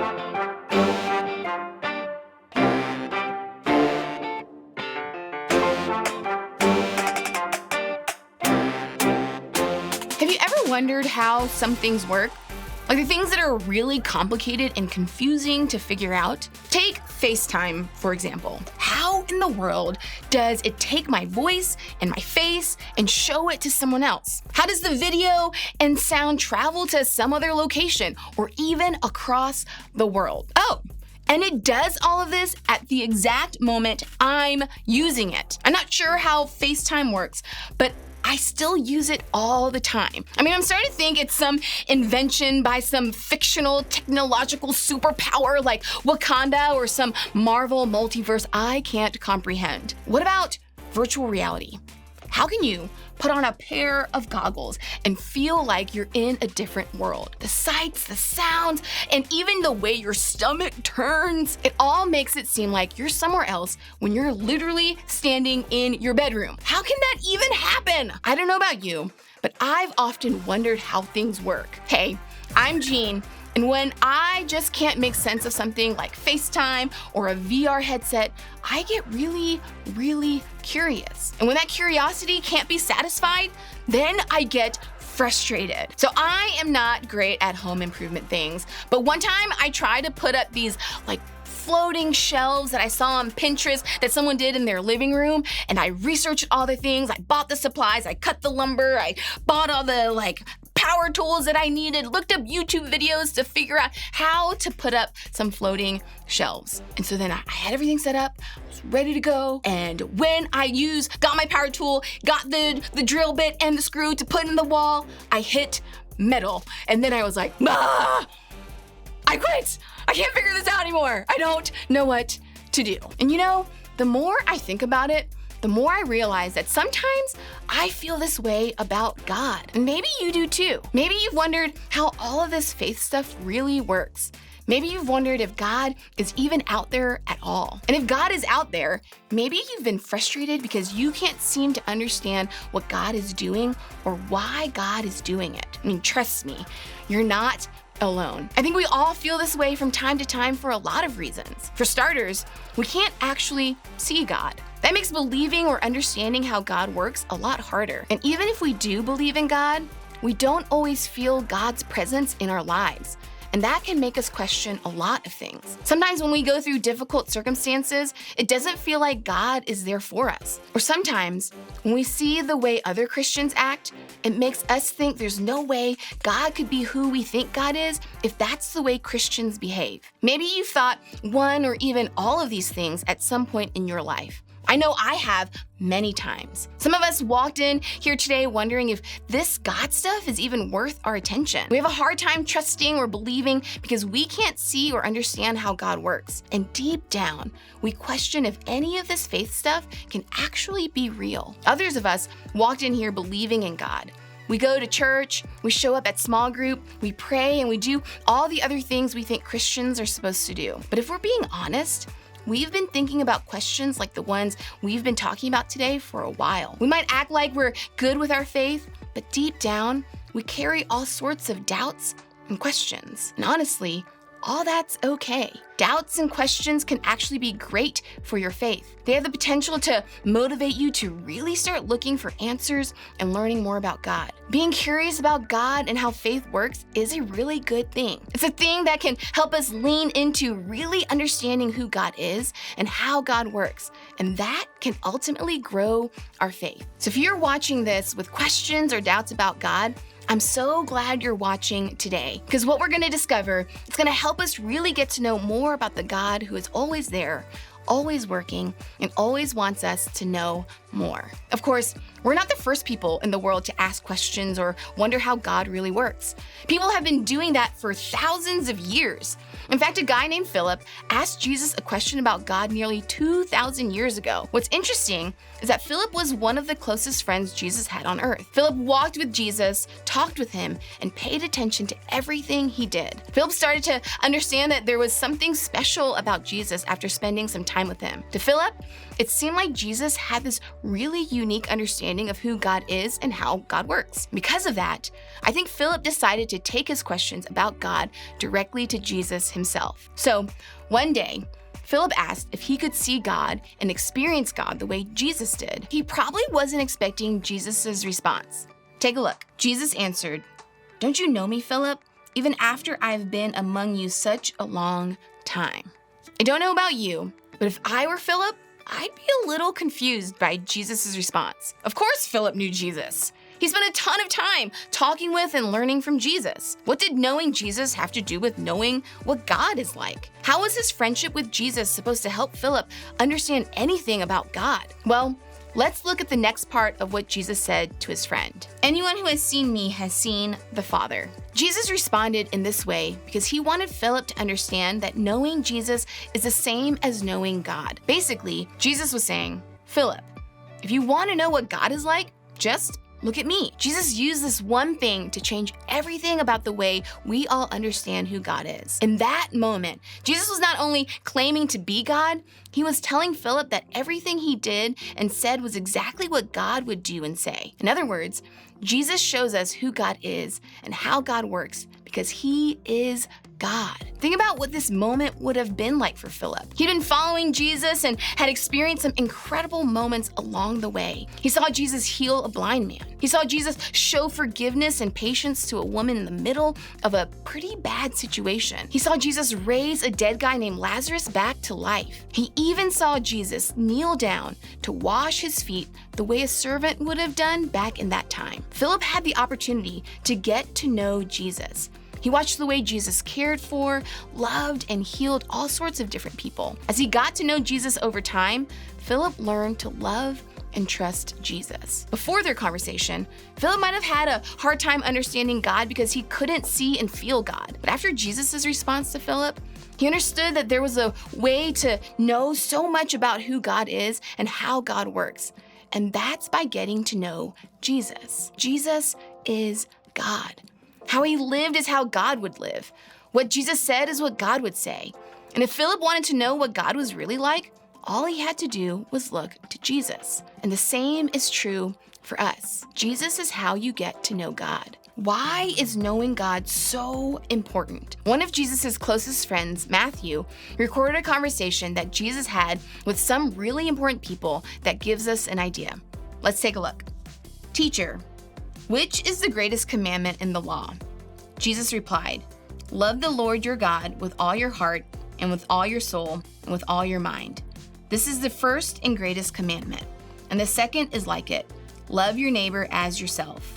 Have you ever wondered how some things work? Like the things that are really complicated and confusing to figure out? Take FaceTime, for example. How in the world does it take my voice and my face and show it to someone else? How does the video and sound travel to some other location or even across the world? Oh, and it does all of this at the exact moment I'm using it. I'm not sure how FaceTime works, but I still use it all the time. I mean, I'm starting to think it's some invention by some fictional technological superpower like Wakanda or some Marvel multiverse I can't comprehend. What about virtual reality? How can you put on a pair of goggles and feel like you're in a different world? The sights, the sounds, and even the way your stomach turns, it all makes it seem like you're somewhere else when you're literally standing in your bedroom. How can that even happen? I don't know about you, but I've often wondered how things work. Hey, I'm Jean. And when I just can't make sense of something like FaceTime or a VR headset, I get really, really curious. And when that curiosity can't be satisfied, then I get frustrated. So I am not great at home improvement things, but one time I tried to put up these floating shelves that I saw on Pinterest that someone did in their living room, and I researched all the things. I bought the supplies, I cut the lumber, I bought all the power tools that I needed, looked up YouTube videos to figure out how to put up some floating shelves. And so then I had everything set up, I was ready to go. And when I got my power tool, got the drill bit and the screw to put in the wall, I hit metal. And then I was like, I quit. I can't figure this out anymore. I don't know what to do. And the more I think about it, the more I realize that sometimes I feel this way about God. And maybe you do too. Maybe you've wondered how all of this faith stuff really works. Maybe you've wondered if God is even out there at all. And if God is out there, maybe you've been frustrated because you can't seem to understand what God is doing or why God is doing it. I mean, trust me, you're not alone. I think we all feel this way from time to time for a lot of reasons. For starters, we can't actually see God. That makes believing or understanding how God works a lot harder. And even if we do believe in God, we don't always feel God's presence in our lives. And that can make us question a lot of things. Sometimes when we go through difficult circumstances, it doesn't feel like God is there for us. Or sometimes when we see the way other Christians act, it makes us think there's no way God could be who we think God is if that's the way Christians behave. Maybe you've thought one or even all of these things at some point in your life. I know I have many times. Some of us walked in here today wondering if this God stuff is even worth our attention. We have a hard time trusting or believing because we can't see or understand how God works. And deep down, we question if any of this faith stuff can actually be real. Others of us walked in here believing in God. We go to church, we show up at small group, we pray, and we do all the other things we think Christians are supposed to do. But if we're being honest, we've been thinking about questions like the ones we've been talking about today for a while. We might act like we're good with our faith, but deep down, we carry all sorts of doubts and questions. And honestly, all that's okay. Doubts and questions can actually be great for your faith. They have the potential to motivate you to really start looking for answers and learning more about God. Being curious about God and how faith works is a really good thing. It's a thing that can help us lean into really understanding who God is and how God works. And that can ultimately grow our faith. So if you're watching this with questions or doubts about God, I'm so glad you're watching today, because what we're going to discover is going to help us really get to know more about the God who is always there, always working, and always wants us to know more. Of course, we're not the first people in the world to ask questions or wonder how God really works. People have been doing that for thousands of years. In fact, a guy named Philip asked Jesus a question about God nearly 2,000 years ago. What's interesting is that Philip was one of the closest friends Jesus had on earth. Philip walked with Jesus, talked with him, and paid attention to everything he did. Philip started to understand that there was something special about Jesus after spending some time with him. To Philip, it seemed like Jesus had this really unique understanding of who God is and how God works. Because of that, I think Philip decided to take his questions about God directly to Jesus himself. So one day, Philip asked if he could see God and experience God the way Jesus did. He probably wasn't expecting Jesus' response. Take a look. Jesus answered, "Don't you know me, Philip? Even after I've been among you such a long time." I don't know about you, but if I were Philip, I'd be a little confused by Jesus' response. Of course, Philip knew Jesus. He spent a ton of time talking with and learning from Jesus. What did knowing Jesus have to do with knowing what God is like? How was his friendship with Jesus supposed to help Philip understand anything about God? Well, let's look at the next part of what Jesus said to his friend. "Anyone who has seen me has seen the Father." Jesus responded in this way because he wanted Philip to understand that knowing Jesus is the same as knowing God. Basically, Jesus was saying, "Philip, if you want to know what God is like, just look at me." Jesus used this one thing to change everything about the way we all understand who God is. In that moment, Jesus was not only claiming to be God, he was telling Philip that everything he did and said was exactly what God would do and say. In other words, Jesus shows us who God is and how God works because he is God. Think about what this moment would have been like for Philip. He'd been following Jesus and had experienced some incredible moments along the way. He saw Jesus heal a blind man. He saw Jesus show forgiveness and patience to a woman in the middle of a pretty bad situation. He saw Jesus raise a dead guy named Lazarus back to life. He even saw Jesus kneel down to wash his feet the way a servant would have done back in that time. Philip had the opportunity to get to know Jesus. He watched the way Jesus cared for, loved, and healed all sorts of different people. As he got to know Jesus over time, Philip learned to love and trust Jesus. Before their conversation, Philip might have had a hard time understanding God because he couldn't see and feel God. But after Jesus' response to Philip, he understood that there was a way to know so much about who God is and how God works. And that's by getting to know Jesus. Jesus is God. How he lived is how God would live. What Jesus said is what God would say. And if Philip wanted to know what God was really like, all he had to do was look to Jesus. And the same is true for us. Jesus is how you get to know God. Why is knowing God so important? One of Jesus' closest friends, Matthew, recorded a conversation that Jesus had with some really important people that gives us an idea. Let's take a look. "Teacher, which is the greatest commandment in the law?" Jesus replied, "Love the Lord your God with all your heart and with all your soul and with all your mind. This is the first and greatest commandment. And the second is like it. Love your neighbor as yourself.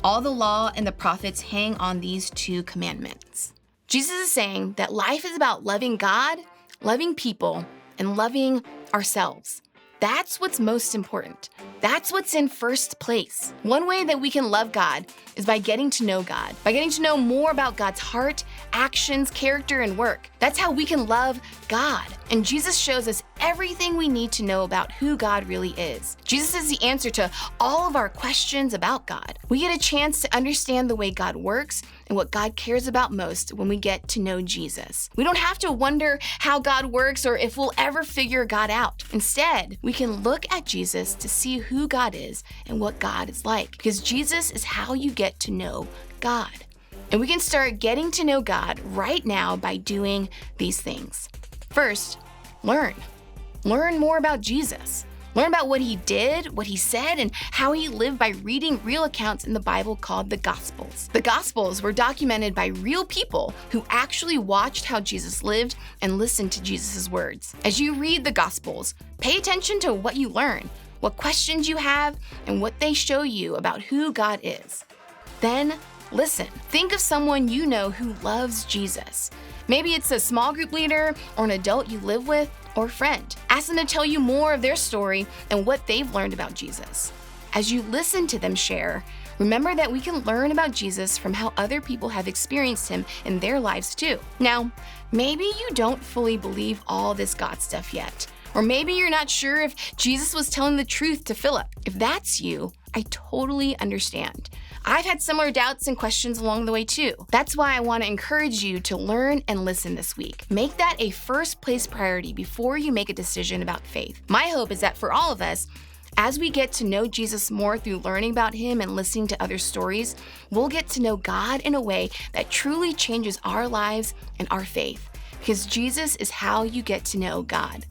All the law and the prophets hang on these two commandments." Jesus is saying that life is about loving God, loving people, and loving ourselves. That's what's most important. That's what's in first place. One way that we can love God is by getting to know God, by getting to know more about God's heart, actions, character, and work. That's how we can love God. And Jesus shows us everything we need to know about who God really is. Jesus is the answer to all of our questions about God. We get a chance to understand the way God works and what God cares about most when we get to know Jesus. We don't have to wonder how God works or if we'll ever figure God out. Instead, we can look at Jesus to see who God is and what God is like, because Jesus is how you get to know God. And we can start getting to know God right now by doing these things. First, learn. Learn more about Jesus. Learn about what he did, what he said, and how he lived by reading real accounts in the Bible called the Gospels. The Gospels were documented by real people who actually watched how Jesus lived and listened to Jesus' words. As you read the Gospels, pay attention to what you learn, what questions you have, and what they show you about who God is. Then, listen. Think of someone you know who loves Jesus. Maybe it's a small group leader or an adult you live with or friend. Ask them to tell you more of their story and what they've learned about Jesus. As you listen to them share, remember that we can learn about Jesus from how other people have experienced him in their lives too. Now, maybe you don't fully believe all this God stuff yet. Or maybe you're not sure if Jesus was telling the truth to Philip. If that's you, I totally understand. I've had similar doubts and questions along the way too. That's why I want to encourage you to learn and listen this week. Make that a first place priority before you make a decision about faith. My hope is that for all of us, As we get to know Jesus more through learning about him and listening to other stories, we'll get to know God in a way that truly changes our lives and our faith. Because Jesus is how you get to know God.